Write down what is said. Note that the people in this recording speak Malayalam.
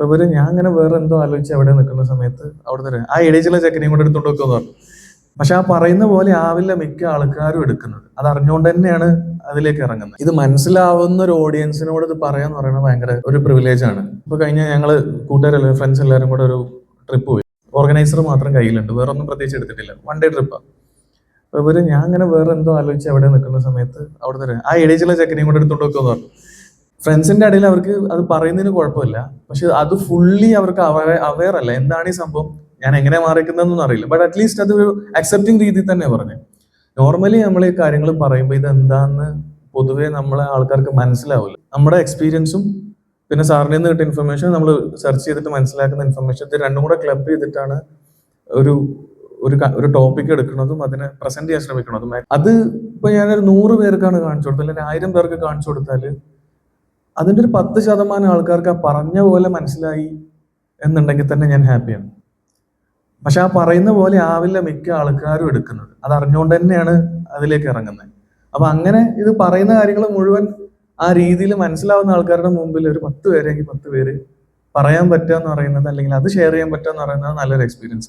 ഇവര് ഞാൻ അങ്ങനെ വേറെ എന്തോ ആലോചിച്ച് അവിടെ നിൽക്കുന്ന സമയത്ത് അവിടുത്തെ ആ ഏടേജിലെ ചെക്കനെയും കൂടെ എടുത്തോണ്ട് വെക്കുമെന്ന് പറഞ്ഞു. പക്ഷെ ആ പറയുന്ന പോലെ ആവില്ല മിക്ക ആൾക്കാരും എടുക്കുന്നത്. അത് അറിഞ്ഞുകൊണ്ട് തന്നെയാണ് അതിലേക്ക് ഇറങ്ങുന്നത്. ഇത് മനസ്സിലാവുന്ന ഒരു ഓഡിയൻസിനോട് ഇത് പറയാന്ന് പറയുന്നത് ഭയങ്കര ഒരു പ്രിവിലേജ് ആണ്. ഇപ്പൊ കഴിഞ്ഞ ഞങ്ങള് കൂട്ടുകാരല്ലേ ഫ്രണ്ട്സ് എല്ലാവരും കൂടെ ഒരു ട്രിപ്പ് പോയി. ഓർഗനൈസർ മാത്രം കയ്യിലുണ്ട്, വേറെ ഒന്നും പ്രത്യേകിച്ച് എടുത്തിട്ടില്ല. വൺ ഡേ ട്രിപ്പാണ്. ഇവര് ഞാൻ അങ്ങനെ വേറെ എന്തോ ആലോചിച്ച് അവിടെ നിൽക്കുന്ന സമയത്ത് അവിടുത്തെ ആ ഏടേജിലെ ചെക്കനെയും കൂടെ എടുത്തോണ്ട് വെക്കുമെന്ന് പറഞ്ഞു. ഫ്രണ്ട്സിന്റെ ഇടയിൽ അവർക്ക് അത് പറയുന്നതിന് കുഴപ്പമില്ല, പക്ഷെ അത് ഫുള്ളി അവർക്ക് അവയർ അല്ല എന്താണ് ഈ സംഭവം, ഞാൻ എങ്ങനെ മാറിക്കുന്നതെന്നൊന്നും അറിയില്ല. ബട്ട് അറ്റ്ലീസ്റ്റ് അത് ഒരു അക്സെപ്റ്റിംഗ് രീതിയിൽ തന്നെ പറഞ്ഞു. നോർമലി നമ്മൾ ഈ കാര്യങ്ങൾ പറയുമ്പോൾ ഇത് എന്താന്ന് പൊതുവെ നമ്മളെ ആൾക്കാർക്ക് മനസ്സിലാവില്ല. നമ്മുടെ എക്സ്പീരിയൻസും പിന്നെ സാറിൽ നിന്ന് കിട്ടിയ ഇൻഫർമേഷൻ, നമ്മൾ സെർച്ച് ചെയ്തിട്ട് മനസ്സിലാക്കുന്ന ഇൻഫർമേഷൻ, ഇത് രണ്ടും കൂടെ ക്ലബ് ചെയ്തിട്ടാണ് ഒരു ഒരു ടോപ്പിക് എടുക്കുന്നതും അതിനെ പ്രസന്റ് ചെയ്യാൻ ശ്രമിക്കുന്നതും. അത് ഇപ്പൊ ഞാനൊരു 100 പേർക്കാണ് കാണിച്ചു കൊടുത്തത്, അല്ലെങ്കിൽ 1000 പേർക്ക് കാണിച്ചു കൊടുത്താൽ അതിന്റെ ഒരു 10% ആൾക്കാർക്ക് ആ പറഞ്ഞ പോലെ മനസ്സിലായി എന്നുണ്ടെങ്കിൽ തന്നെ ഞാൻ ഹാപ്പിയാണ്. പക്ഷെ ആ പറയുന്ന പോലെ ആവില്ല മിക്ക ആൾക്കാരും എടുക്കുന്നത്. അത് അറിഞ്ഞുകൊണ്ട് തന്നെയാണ് അതിലേക്ക് ഇറങ്ങുന്നത്. അപ്പൊ അങ്ങനെ ഇത് പറയുന്ന കാര്യങ്ങൾ മുഴുവൻ ആ രീതിയിൽ മനസ്സിലാവുന്ന ആൾക്കാരുടെ മുമ്പിൽ ഒരു 10 പേരെങ്കിൽ 10 പേര് പറയാൻ പറ്റുക എന്ന് പറയുന്നത്, അല്ലെങ്കിൽ അത് ഷെയർ ചെയ്യാൻ പറ്റുക എന്ന് പറയുന്നത് നല്ലൊരു എക്സ്പീരിയൻസ്.